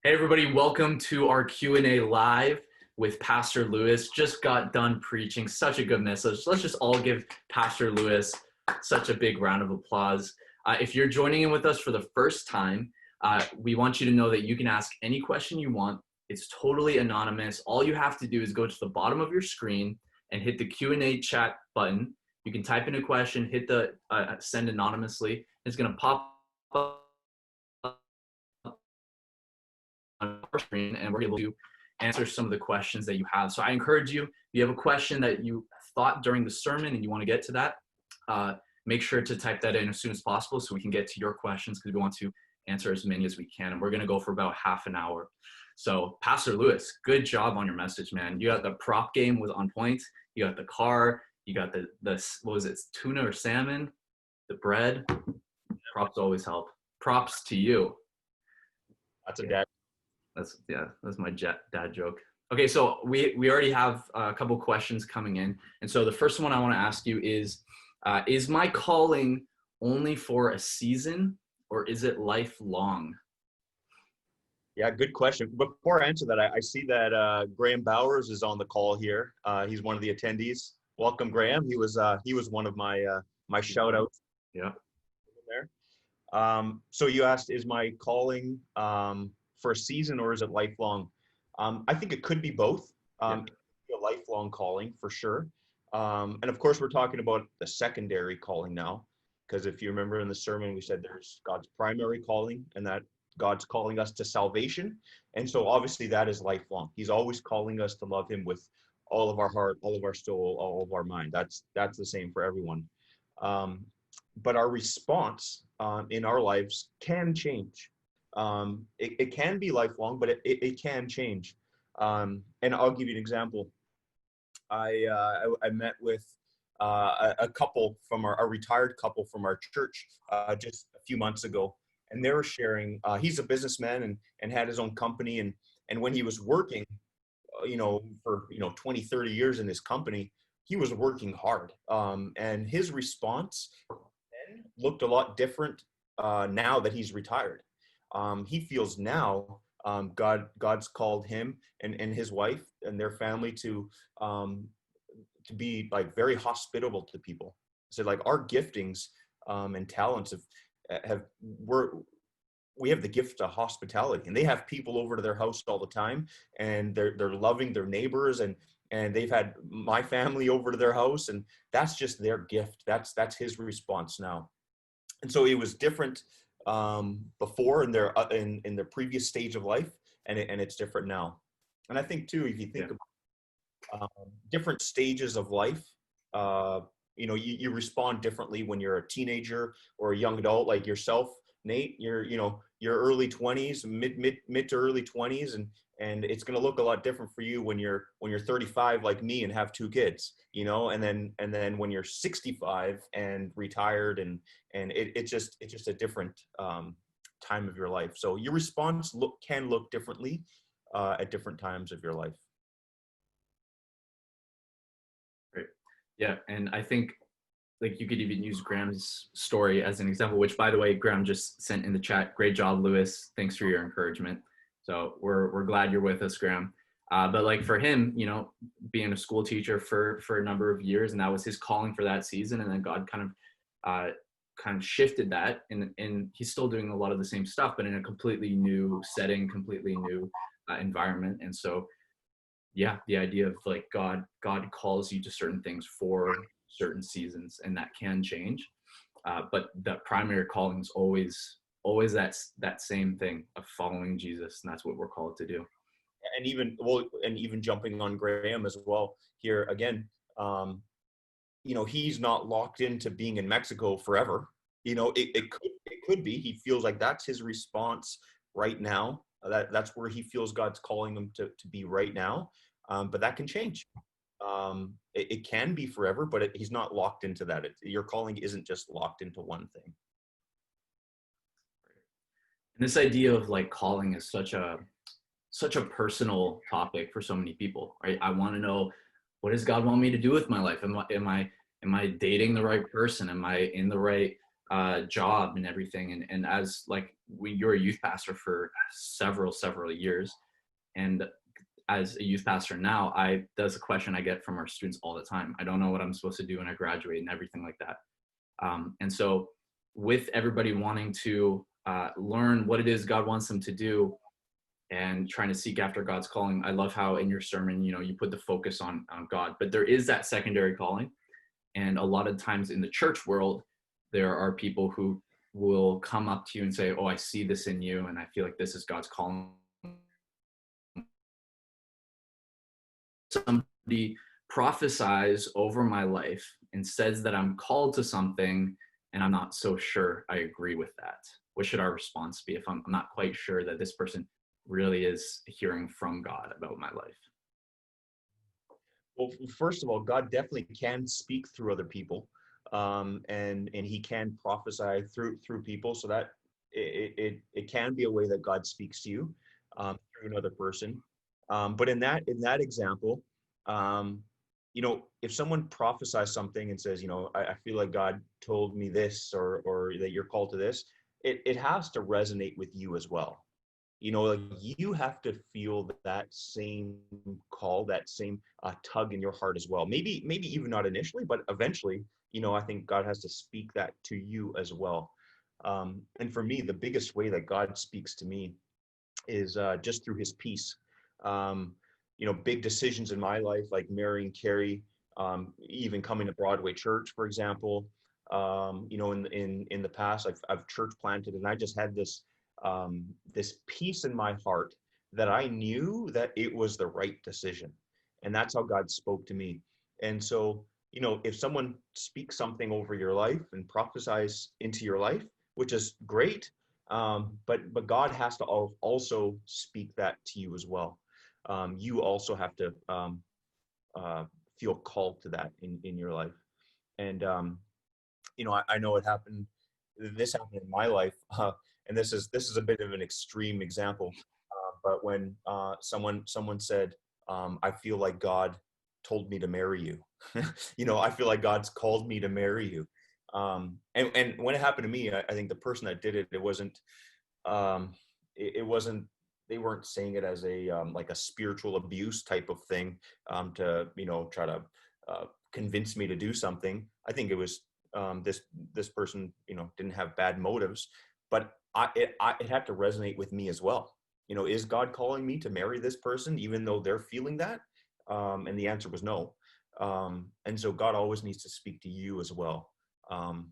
Hey everybody, welcome to our Q&A live with Pastor Lewis. Just got done preaching, such a good message. Let's just all give Pastor Lewis such a big round of applause. If you're joining in with us for the first time, we want you to know that you can ask any question you want. It's totally anonymous. All you have to do is go to the bottom of your screen and hit the Q&A chat button. You can type in a question, hit the send anonymously. It's going to pop up on our screen, and we're able to answer some of the questions that you have. So I encourage you, if you have a question that you thought during the sermon and you want to get to that, make sure to type that in as soon as possible so we can get to your questions, because we want to answer as many as we can. And we're going to go for about half an hour. So Pastor Lewis, good job on your message, man. You got the prop game was on point. You got the car. You got the what was it, tuna or salmon, the bread. Props always help. Props to you. That's a dad. That's my dad joke. Okay, so we already have a couple questions coming in, and so the first one I want to ask you is my calling only for a season, or is it lifelong? Yeah, good question. Before I answer that, I see that Graham Bowers is on the call here. He's one of the attendees. Welcome, Graham. He was one of my shout outs. Yeah. There. So you asked, is my calling for a season or is it lifelong? I think it could be both. It could be a lifelong calling for sure. And of course, we're talking about the secondary calling now, because if you remember in the sermon, we said there's God's primary calling and that God's calling us to salvation. And so obviously that is lifelong. He's always calling us to love him with all of our heart, all of our soul, all of our mind. That's the same for everyone. But our response in our lives can change. It can be lifelong, but it can change. And I'll give you an example. I met with a couple from a retired couple from our church just a few months ago, and they were sharing. He's a businessman and had his own company, and when he was working, for 20, 30 years in his company, he was working hard. And his response then looked a lot different now that he's retired. He feels now God's called him and his wife and their family to be like very hospitable to people. So like our giftings and talents we have the gift of hospitality, and they have people over to their house all the time, and they're loving their neighbors, and they've had my family over to their house, and that's just their gift. That's his response now. And so it was different before in their previous stage of life, and it's different now. And I think too, if you think about different stages of life, you respond differently when you're a teenager or a young adult like yourself, Nate. Your early 20s, mid to early 20s, and it's going to look a lot different for you when you're 35 like me and have 2 kids, and then when you're 65 and retired, and it's just a different time of your life. So your response can look differently at different times of your life. Great. Yeah, and I think like you could even use Graham's story as an example, which by the way, Graham just sent in the chat. Great job, Lewis. Thanks for your encouragement. So we're glad you're with us, Graham. But like for him, being a school teacher for a number of years, and that was his calling for that season. And then God kind of shifted that, and he's still doing a lot of the same stuff, but in a completely new setting, completely new environment. And so, yeah, the idea of like God calls you to certain things for certain seasons, and that can change. But the primary calling is always that same thing of following Jesus, and that's what we're called to do. And even jumping on Graham as well here again, he's not locked into being in Mexico forever. It could be he feels like that's his response right now. That's where he feels God's calling him to be right now. But that can change. It can be forever, but he's not locked into that. Your calling isn't just locked into one thing. And this idea of like calling is such a personal topic for so many people, right? I want to know, what does God want me to do with my life? Am I dating the right person? Am I in the right job and everything. And as like you're a youth pastor for several years, and as a youth pastor now, that's a question I get from our students all the time. I don't know what I'm supposed to do when I graduate and everything like that. And so with everybody wanting to learn what it is God wants them to do and trying to seek after God's calling, I love how in your sermon, you put the focus on God, but there is that secondary calling. And a lot of times in the church world, there are people who will come up to you and say, oh, I see this in you, and I feel like this is God's calling. Somebody prophesies over my life and says that I'm called to something, and I'm not so sure I agree with that. What should our response be if I'm not quite sure that this person really is hearing from God about my life? Well, first of all, God definitely can speak through other people, and he can prophesy through people. So that it can be a way that God speaks to you through another person. But in that example, if someone prophesies something and says, I feel like God told me this, or that you're called to this, it has to resonate with you as well. Like you have to feel that same call, that same tug in your heart as well. Maybe even not initially, but eventually, I think God has to speak that to you as well. And for me, the biggest way that God speaks to me is just through his peace. Big decisions in my life, like marrying Carrie, even coming to Broadway church, for example. In the past, I've church planted, and I just had this peace in my heart that I knew that it was the right decision. And that's how God spoke to me. And so, if someone speaks something over your life and prophesies into your life, which is great, but God has to also speak that to you as well. You also have to feel called to that in your life. And I know it happened. This happened in my life, and this is a bit of an extreme example. But when someone said, "I feel like God told me to marry you," I feel like God's called me to marry you. And when it happened to me, I think the person that did it, it wasn't, it wasn't. They weren't saying it as a like a spiritual abuse type of thing, to try to convince me to do something. I think it was this person didn't have bad motives, but it had to resonate with me as well. Is God calling me to marry this person even though they're feeling that? And the answer was no. And so God always needs to speak to you as well.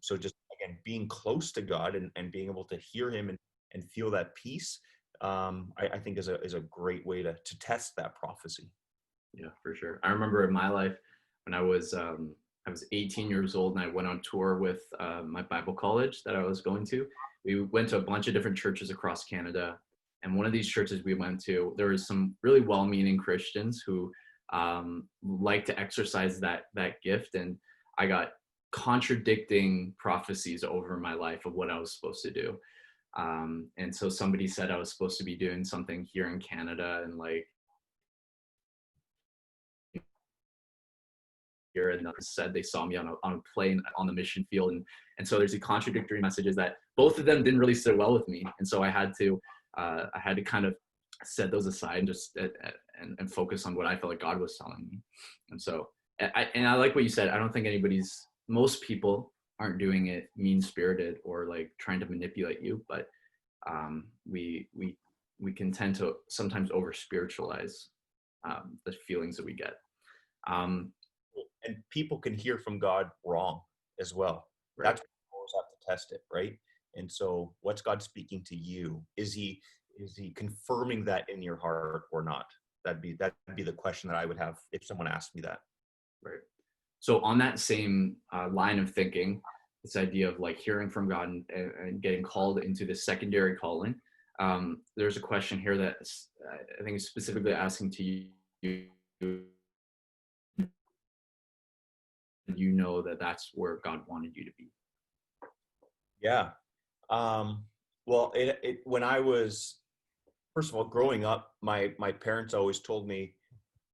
So just again, being close to God and being able to hear him and feel that peace, I think is a great way to test that prophecy. Yeah, for sure. I remember in my life when I was 18 years old, and I went on tour with my Bible college that I was going to. We went to a bunch of different churches across Canada, and one of these churches we went to, there was some really well-meaning Christians who like to exercise that gift, and I got contradicting prophecies over my life of what I was supposed to do. And so somebody said I was supposed to be doing something here in Canada, and like here, and said they saw me on a plane on the mission field, and so there's the contradictory messages that both of them didn't really sit well with me, and so I had to kind of set those aside and just and focus on what I felt like God was telling me. And so I like what you said. I don't think most people aren't doing it mean-spirited or like trying to manipulate you, but we can tend to sometimes over spiritualize the feelings that we get. And people can hear from God wrong as well. Right. That's why we always have to test it, right? And so, what's God speaking to you? Is he confirming that in your heart or not? That'd be the question that I would have if someone asked me that. Right. So on that same line of thinking, this idea of like hearing from God and getting called into the secondary calling, there's a question here that I think is specifically asking to you. You know that that's where God wanted you to be. Yeah. Well, when I was, first of all, growing up, my parents always told me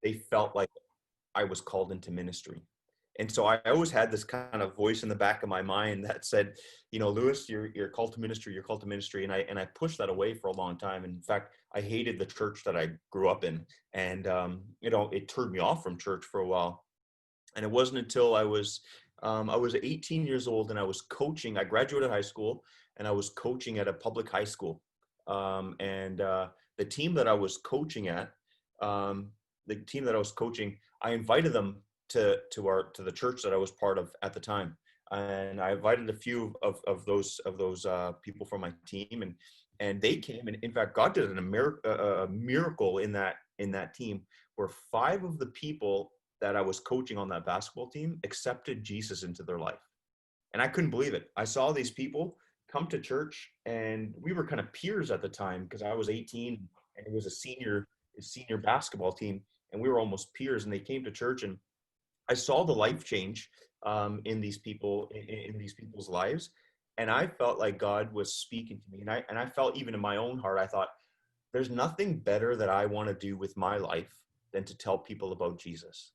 they felt like I was called into ministry. And so I always had this kind of voice in the back of my mind that said, Lewis, you're called to ministry, you're called to ministry. And I pushed that away for a long time. And in fact, I hated the church that I grew up in. And, it turned me off from church for a while. And it wasn't until I was 18 years old and I was coaching. I graduated high school and I was coaching at a public high school. And the team that I was coaching at, I invited them to the church that I was part of at the time. And I invited a few of those people from my team, and they came. And in fact, God did a miracle in that team, where 5 of the people that I was coaching on that basketball team accepted Jesus into their life. And I couldn't believe it. I saw these people come to church, and we were kind of peers at the time because I was 18 and it was a senior basketball team, and we were almost peers. And they came to church, and I saw the life change in these people's lives, and I felt like God was speaking to me. And I felt, even in my own heart, I thought, there's nothing better that I want to do with my life than to tell people about Jesus.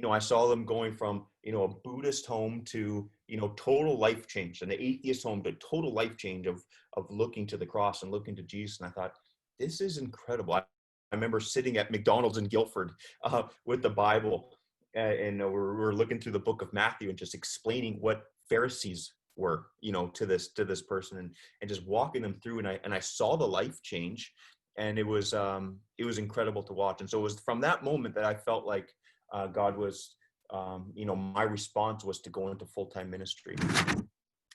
I saw them going from, a Buddhist home to, total life change, and the atheist home to total life change of looking to the cross and looking to Jesus. And I thought, this is incredible. I remember sitting at McDonald's in Guilford with the Bible, and we're looking through the book of Matthew and just explaining what Pharisees were, to this person, and just walking them through. And I saw the life change, and it was incredible to watch. And so it was from that moment that I felt like God was, my response was to go into full-time ministry.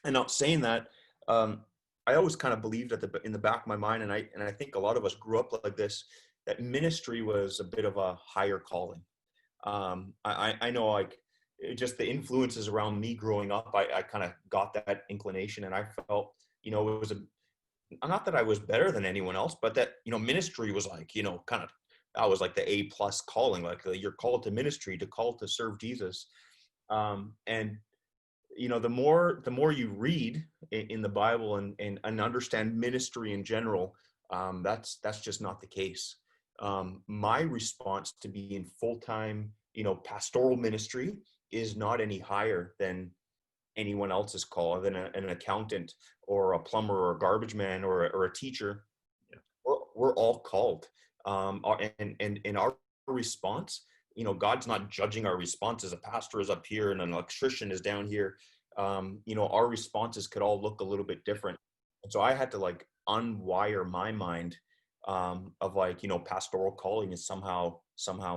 And not saying that, I always kind of believed in the back of my mind, and I think a lot of us grew up like this, that ministry was a bit of a higher calling. I know, like, just the influences around me growing up, I kind of got that inclination, and I felt, it was not that I was better than anyone else, but that, ministry was like, kind of, that was like the A+ calling, like you're called to ministry, called to serve Jesus. And the more you read in the Bible and understand ministry in general, that's just not the case. My response to being full-time, pastoral ministry is not any higher than anyone else's call, than an accountant or a plumber or a garbage man or a teacher. Yeah. We're all called. And in our response, God's not judging our responses. A pastor is up here and an electrician is down here. Our responses could all look a little bit different. And so I had to, like, unwire my mind of, like, pastoral calling is somehow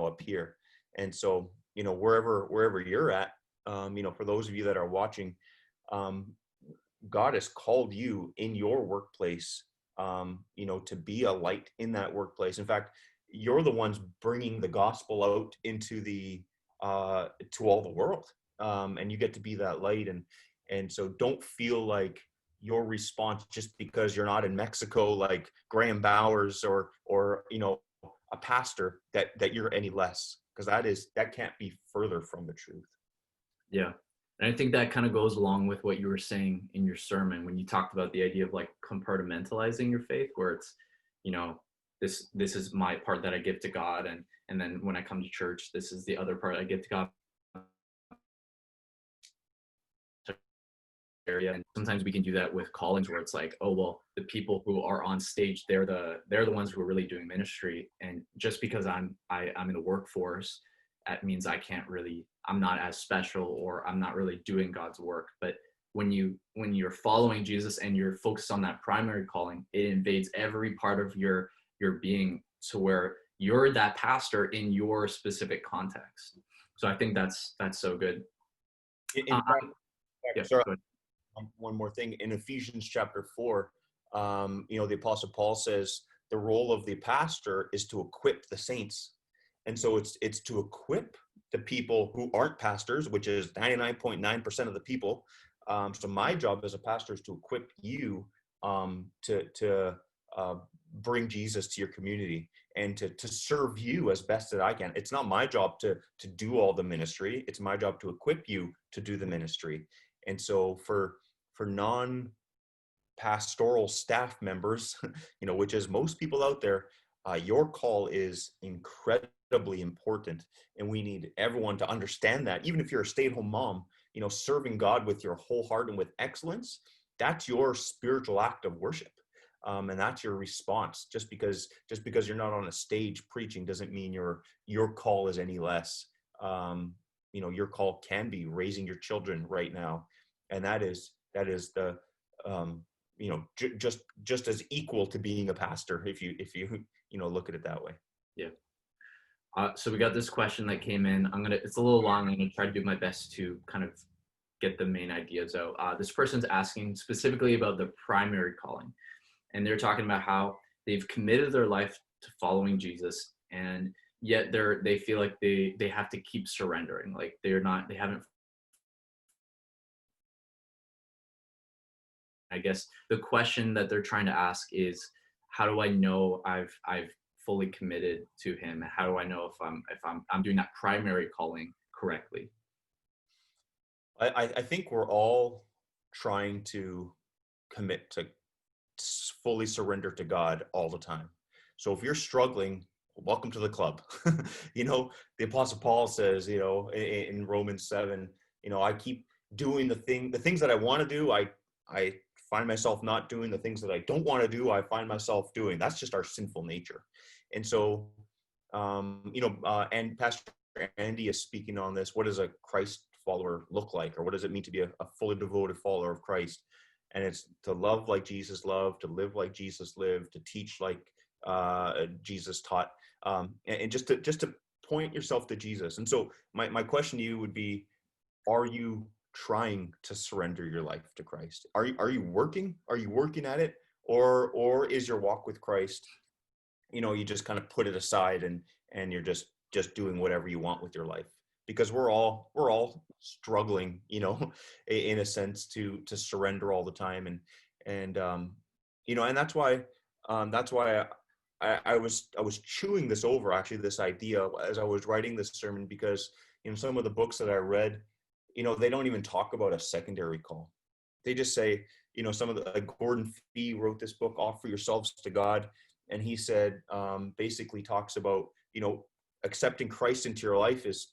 up here. And so, wherever you're at, for those of you that are watching, God has called you in your workplace, to be a light in that workplace. In fact, you're the ones bringing the gospel out into to all the world. And you get to be that light. And so don't feel like your response, just because you're not in Mexico, like Graham Bowers or a pastor, that you're any less, because that can't be further from the truth. Yeah. And I think that kind of goes along with what you were saying in your sermon when you talked about the idea of, like, compartmentalizing your faith, where it's, this is my part that I give to God, and then when I come to church, this is the other part I give to God. Area. And sometimes we can do that with callings, where it's like, oh, well, the people who are on stage, they're the ones who are really doing ministry, and just because I'm in the workforce, that means I'm not as special, or I'm not really doing God's work. But when you're following Jesus and you're focused on that primary calling, it invades every part of your being, to where you're that pastor in your specific context. So I think that's so good. In fact, Yeah, sorry, one more thing. In Ephesians chapter 4, the Apostle Paul says the role of the pastor is to equip the saints. And so it's to equip the people who aren't pastors, which is 99.9% of the people. So my job as a pastor is to equip you to bring Jesus to your community, and to serve you as best that I can. It's not my job to do all the ministry. It's my job to equip you to do the ministry. And so for non-pastoral staff members, which is most people out there, Your call is incredibly important, and we need everyone to understand that. Even if you're a stay-at-home mom, serving God with your whole heart and with excellence, that's your spiritual act of worship. And that's your response. Just because you're not on a stage preaching doesn't mean your call is any less. Your call can be raising your children right now, and that is the just as equal to being a pastor if you look at it that way. Yeah. So we got this question that came in. It's a little long. I'm gonna try to do my best to kind of get the main ideas out. This person's asking specifically about the primary calling, and they're talking about how they've committed their life to following Jesus, and yet they feel like they have to keep surrendering. Like they haven't. I guess the question that they're trying to ask is, how do I know I've fully committed to him? How do I know if I'm doing that primary calling correctly? I think we're all trying to commit to fully surrender to God all the time. So if you're struggling, welcome to the club. The Apostle Paul says, in Romans 7, I keep doing the things that I want to do. I find myself not doing the things that I don't want to do. I find myself doing. That's just our sinful nature. And so, and Pastor Andy is speaking on this. What does a Christ follower look like? Or what does it mean to be a fully devoted follower of Christ? And it's to love like Jesus loved, to live like Jesus lived, to teach like Jesus taught, and just to point yourself to Jesus. And so my question to you would be, are you trying to surrender your life to Christ? Are you working? Are you working at it? Or is your walk with Christ, you just kind of put it aside and you're just doing whatever you want with your life? Because we're all struggling, in a sense to surrender all the time. And that's why I was chewing this over, actually, this idea as I was writing this sermon, because some of the books that I read, they don't even talk about a secondary call. They just say, some of the, like Gordon Fee wrote this book, Offer Yourselves to God. And he said, basically talks about, accepting Christ into your life is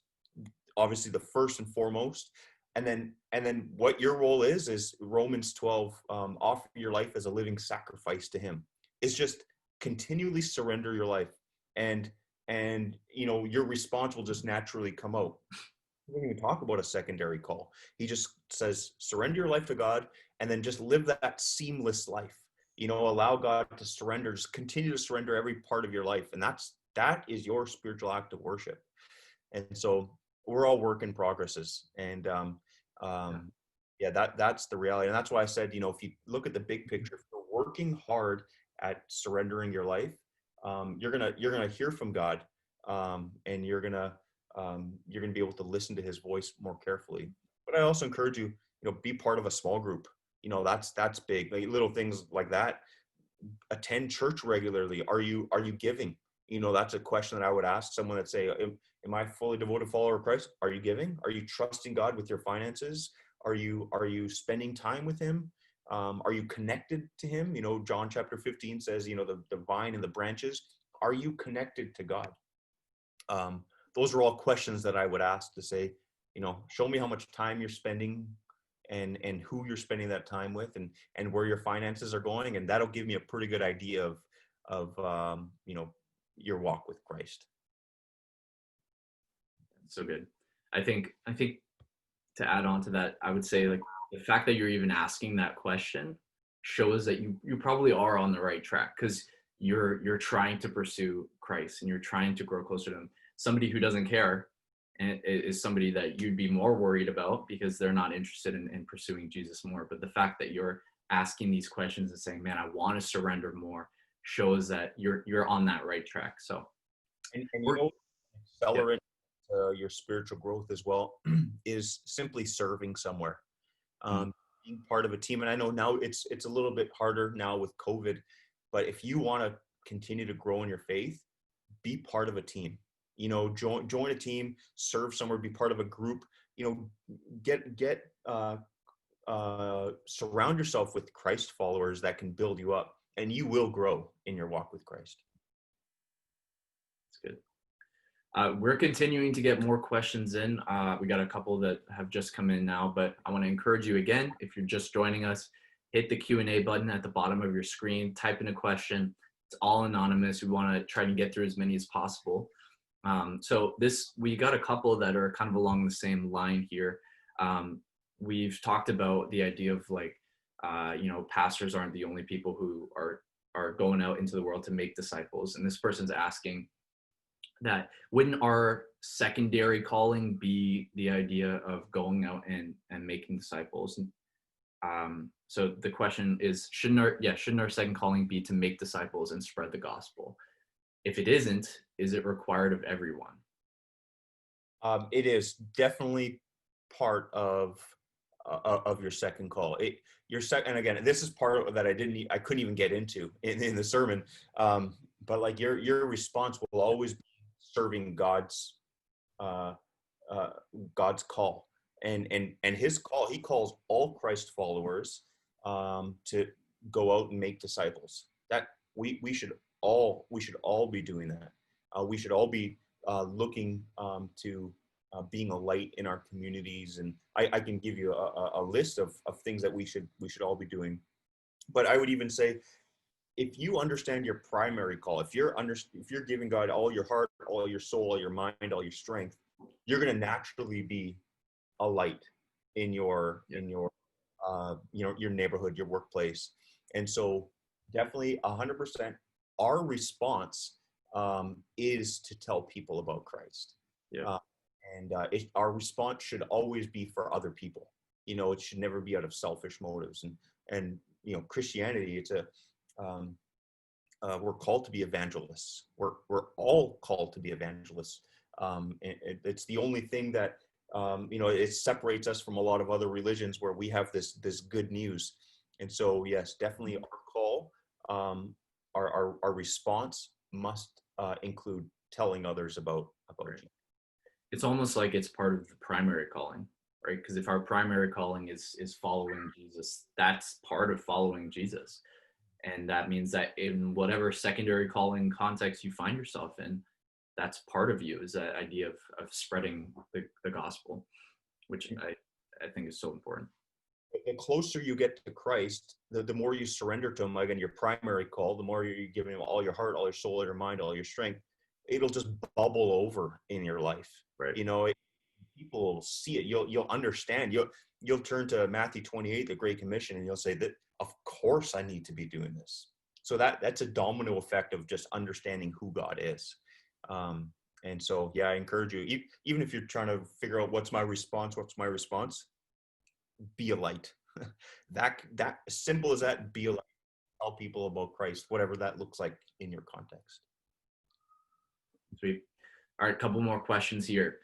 obviously the first and foremost. And then what your role is Romans 12, offer your life as a living sacrifice to him. It's just continually surrender your life, and your response will just naturally come out. We don't even talk about a secondary call. He just says, surrender your life to God, and then just live that seamless life. Allow God to surrender, just continue to surrender every part of your life. And that is your spiritual act of worship. And so we're all work in progresses. And that's the reality. And that's why I said, if you look at the big picture, if you're working hard at surrendering your life, you're gonna hear from God, and you're gonna be able to listen to his voice more carefully. But I also encourage you, be part of a small group. That's big. Like little things like that. Attend church regularly. Are you giving? That's a question that I would ask someone that say, am I a fully devoted follower of Christ? Are you giving? Are you trusting God with your finances? Are you spending time with him? Are you connected to him? John chapter 15 says, the vine and the branches. Are you connected to God? Those are all questions that I would ask to say, show me how much time you're spending and who you're spending that time with, and where your finances are going. And that'll give me a pretty good idea of your walk with Christ. So good. I think to add on to that, I would say, like, the fact that you're even asking that question shows that you probably are on the right track, because you're trying to pursue Christ and you're trying to grow closer to him. Somebody who doesn't care and is somebody that you'd be more worried about, because they're not interested in pursuing Jesus more. But the fact that you're asking these questions and saying, man, I want to surrender more, shows that you're on that right track. So and yeah. accelerate your spiritual growth as well is simply serving somewhere, being part of a team. And I know now it's a little bit harder now with COVID, but if you want to continue to grow in your faith, be part of a team. Join a team, serve somewhere, be part of a group. Surround yourself with Christ followers that can build you up, and you will grow in your walk with Christ. good. We're continuing to get more questions in. We got a couple that have just come in now, but I want to encourage you again, if you're just joining us, hit the Q&A button at the bottom of your screen, type in a question. It's all anonymous. We want to try to get through as many as possible. So we got a couple that are kind of along the same line here. We've talked about the idea of like, pastors aren't the only people who are going out into the world to make disciples. And this person's asking that wouldn't our secondary calling be the idea of going out and making disciples? So the question is, shouldn't our second calling be to make disciples and spread the gospel? If it isn't, is it required of everyone? It is definitely part of your second call. And again, this is part of that I couldn't even get into in the sermon. But like your response will always be serving God's call, and his call. He calls all Christ followers to go out and make disciples. That we should all be doing that. We should all be looking to being a light in our communities, and I can give you a list of things that we should all be doing. But I would even say, if you understand your primary call, if you're giving God all your heart, all your soul, all your mind, all your strength, you're going to naturally be a light in your your neighborhood, your workplace. And so definitely 100% our response is to tell people about Christ. Yeah. Our response should always be for other people. It should never be out of selfish motives. And Christianity, it's we're called to be evangelists. We're all called to be evangelists. It's the only thing that it separates us from a lot of other religions where we have this good news. And so yes, definitely our call, our response must include telling others about Right. Jesus. It's almost like it's part of the primary calling, right? Because if our primary calling is following Jesus, that's part of following Jesus. And that means that in whatever secondary calling context you find yourself in, that's part of you, is that idea of spreading the gospel, which I think is so important. The closer you get to Christ, the more you surrender to him, again, your primary call, the more you're giving him all your heart, all your soul, all your mind, all your strength, it'll just bubble over in your life. Right. People will see it. You'll understand. You'll turn to Matthew 28, the Great Commission, and you'll say that, of course I need to be doing this. So that's a domino effect of just understanding who God is. And so, yeah, I encourage you, even if you're trying to figure out what's my response, be a light. that as simple as that, be a light. Tell people about Christ, whatever that looks like in your context. Sweet. All right, a couple more questions here.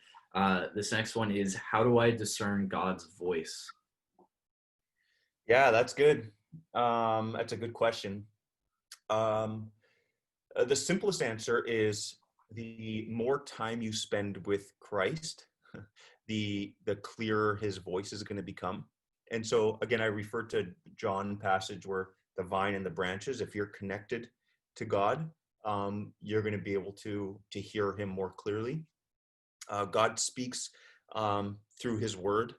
This next one is, how do I discern God's voice? Yeah, that's good. That's a good question. The simplest answer is, the more time you spend with Christ, the clearer his voice is going to become. And so again, I refer to John passage where the vine and the branches, if you're connected to God, you're going to be able to hear him more clearly. God speaks through his word.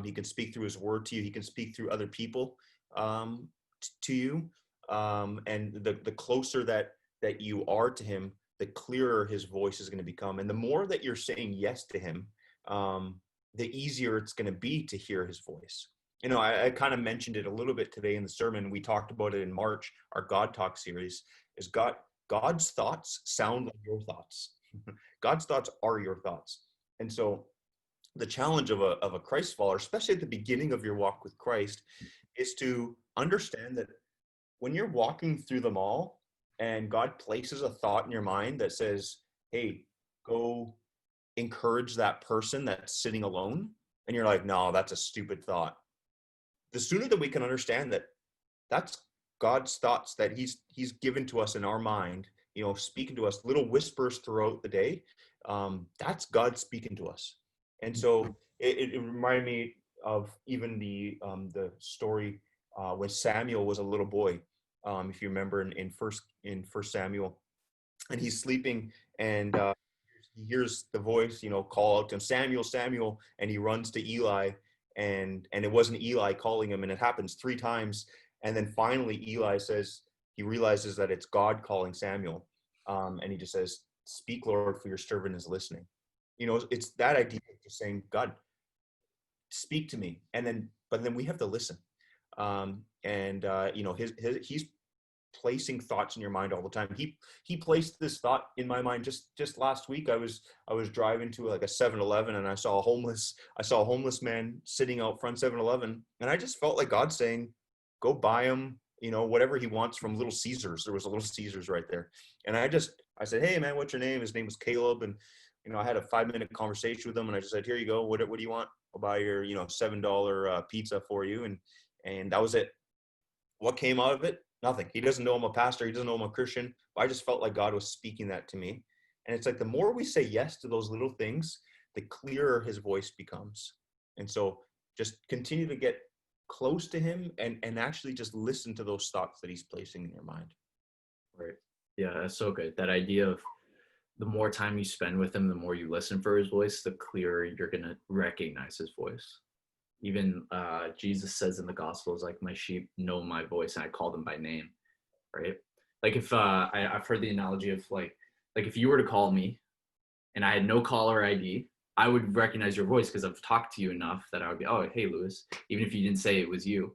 He can speak through his word to you. He can speak through other people to you. And the closer that you are to him, the clearer his voice is going to become. And the more that you're saying yes to him, the easier it's going to be to hear his voice. I kind of mentioned it a little bit today in the sermon. We talked about it in March, our God Talk series, is God's thoughts sound like your thoughts. God's thoughts are your thoughts. And so the challenge of a Christ follower, especially at the beginning of your walk with Christ, is to understand that when you're walking through the mall and God places a thought in your mind that says, hey, go encourage that person that's sitting alone, and you're like, no, that's a stupid thought. The sooner that we can understand that that's God's thoughts that he's given to us in our mind, speaking to us, little whispers throughout the day, that's God speaking to us. And so it reminded me of even the story when Samuel was a little boy. If you remember in First Samuel, and he's sleeping, and he hears the voice, call out to him, Samuel, Samuel, and he runs to Eli, and it wasn't Eli calling him, and it happens 3 times, and then finally Eli says he realizes that it's God calling Samuel, and he just says, "Speak, Lord, for your servant is listening." It's that idea of just saying, God, speak to me, but then we have to listen, and he's placing thoughts in your mind all the time. He placed this thought in my mind just last week. I was driving to like a 7-Eleven, and I saw a homeless man sitting out front 7-Eleven, and I just felt like God saying, go buy him, whatever he wants from Little Caesars. There was a Little Caesars right there. And I said, hey man, what's your name? His name was Caleb. And I had a 5-minute conversation with him, and I just said, here you go. What do you want? I'll buy your $7 pizza for you. And that was it. What came out of it? Nothing. He doesn't know I'm a pastor. He doesn't know I'm a Christian. I just felt like God was speaking that to me. And it's like the more we say yes to those little things, the clearer his voice becomes. And so just continue to get close to him and actually just listen to those thoughts that he's placing in your mind. Right. Yeah, that's so good. That idea of the more time you spend with him, the more you listen for his voice, the clearer you're going to recognize his voice. Even Jesus says in the Gospels, like, my sheep know my voice and I call them by name, right? Like if I've heard the analogy of like if you were to call me and I had no caller ID, I would recognize your voice because I've talked to you enough that I would be, oh, hey, Lewis, even if you didn't say it was you.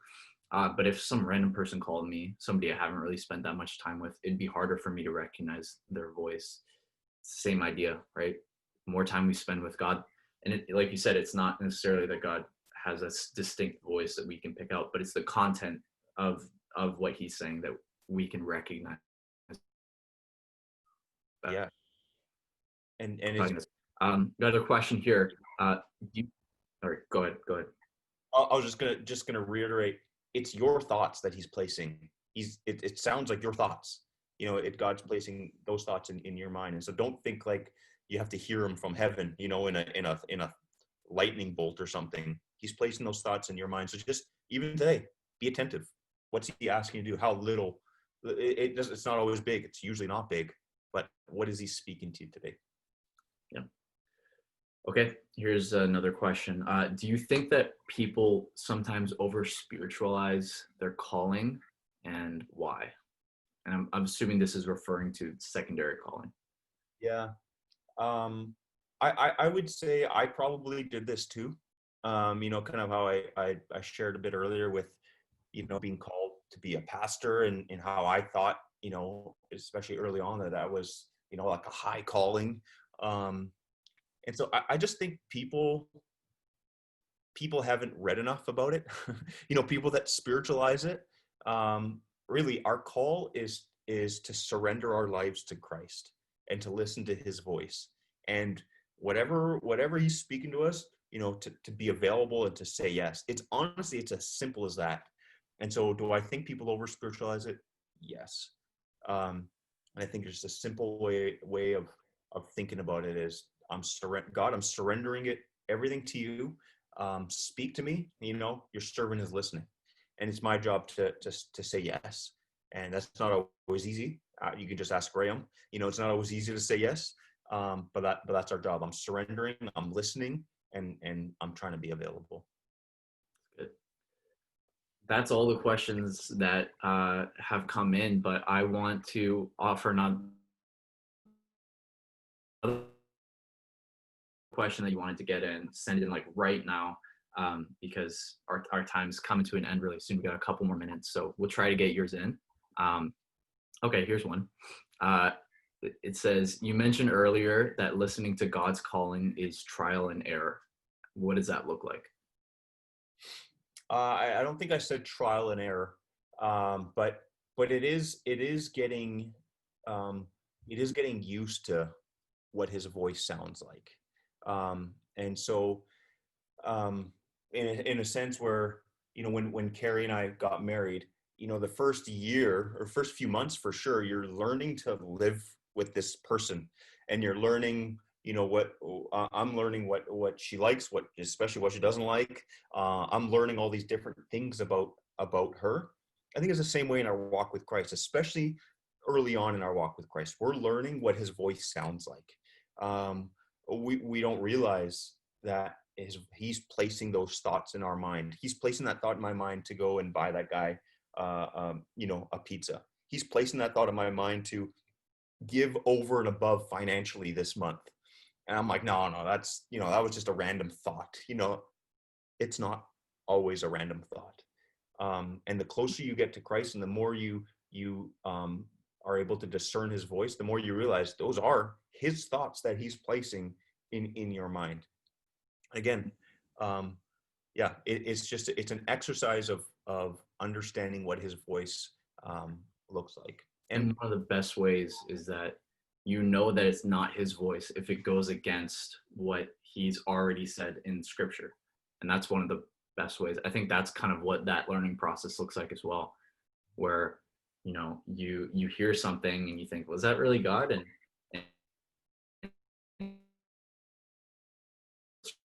But if some random person called me, somebody I haven't really spent that much time with, it'd be harder for me to recognize their voice. Same idea, right? The more time we spend with God, and like you said, it's not necessarily that God has a distinct voice that we can pick out, but it's the content of what he's saying that we can recognize. Yeah. And Another question here. All right, go ahead. I was just gonna reiterate, it's your thoughts that he's placing. It sounds like your thoughts. God's placing those thoughts in your mind. And so don't think like you have to hear him from heaven, in a lightning bolt or something. He's placing those thoughts in your mind. So just even today, be attentive. What's he asking you to do? How little? It's not always big. It's usually not big. But what is he speaking to you today? Yeah. Okay, here's another question. Do you think that people sometimes over spiritualize their calling, and why? And I'm assuming this is referring to secondary calling. Yeah. I would say I probably did this too. Kind of how I shared a bit earlier with, being called to be a pastor, and how I thought, especially early on, that was, like a high calling. And so I just think people haven't read enough about it. People that spiritualize it. Really, our call is to surrender our lives to Christ and to listen to his voice, and whatever he's speaking to us, to be available and to say yes. It's as simple as that. And so do I think people over spiritualize it? Yes. And I think it's a simple way of thinking about it is, God, I'm surrendering everything to you. Speak to me. Your servant is listening, and it's my job to say yes. And that's not always easy. You can just ask Graham. It's not always easy to say yes. But that's our job. I'm surrendering. I'm listening, and I'm trying to be available. Good. That's all the questions that have come in, but I want to offer another question that you wanted to get in, send it in like right now, because our time's coming to an end really soon. We got a couple more minutes, so we'll try to get yours in. Okay, here's one. It says, you mentioned earlier that listening to God's calling is trial and error. What does that look like? I don't think I said trial and error, but it is getting used to what his voice sounds like. And so, in a sense where, when Carrie and I got married, the first year or first few months, for sure, you're learning to live with this person, and you're learning, I'm learning what she likes, especially what she doesn't like. I'm learning all these different things about her. I think it's the same way in our walk with Christ, especially early on in our walk with Christ. We're learning what his voice sounds like. We don't realize that he's placing those thoughts in our mind. He's placing that thought in my mind to go and buy that guy, a pizza. He's placing that thought in my mind to give over and above financially this month. And I'm like, no, that's, that was just a random thought. It's not always a random thought. And the closer you get to Christ and the more you are able to discern his voice, the more you realize those are his thoughts that he's placing in your mind. Again, it's an exercise of understanding what his voice looks like. And one of the best ways is that that it's not his voice if it goes against what he's already said in scripture. And that's one of the best ways. I think that's kind of what that learning process looks like as well, where you hear something and you think, was that really God? And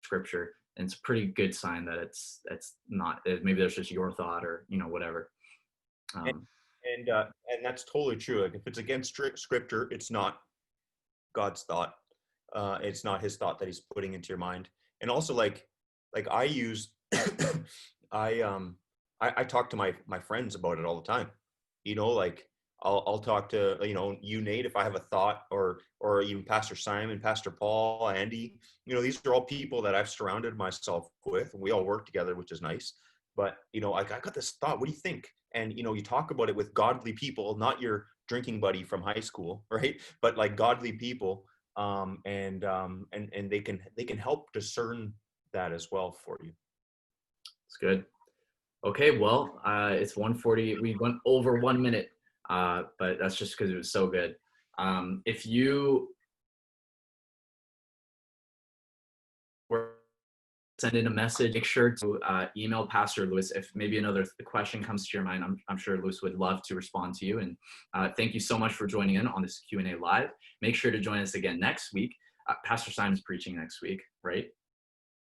scripture, and it's a pretty good sign that it's not, maybe that's just your thought or whatever. And that's totally true. Like if it's against scripture, it's not God's thought. It's not his thought that he's putting into your mind. And also like I use I talk to my friends about it all the time. Like I'll talk to you, Nate, if I have a thought, or even Pastor Simon, Pastor Paul, Andy. These are all people that I've surrounded myself with, and we all work together, which is nice. But I got this thought. What do you think? And you talk about it with godly people, not your drinking buddy from high school, right? But like godly people, and they can help discern that as well for you. It's good. Okay, well, it's 1:40. We went over 1 minute, but that's just because it was so good. If you were send in a message, make sure to email Pastor Lewis if maybe another question comes to your mind. I'm sure Lewis would love to respond to you. And thank you so much for joining in on this Q&A live. Make sure to join us again next week. Pastor Simon's preaching next week, right?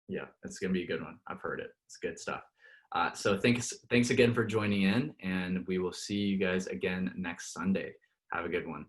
Yeah, it's going to be a good one. I've heard it. It's good stuff. So thanks again for joining in, and we will see you guys again next Sunday. Have a good one.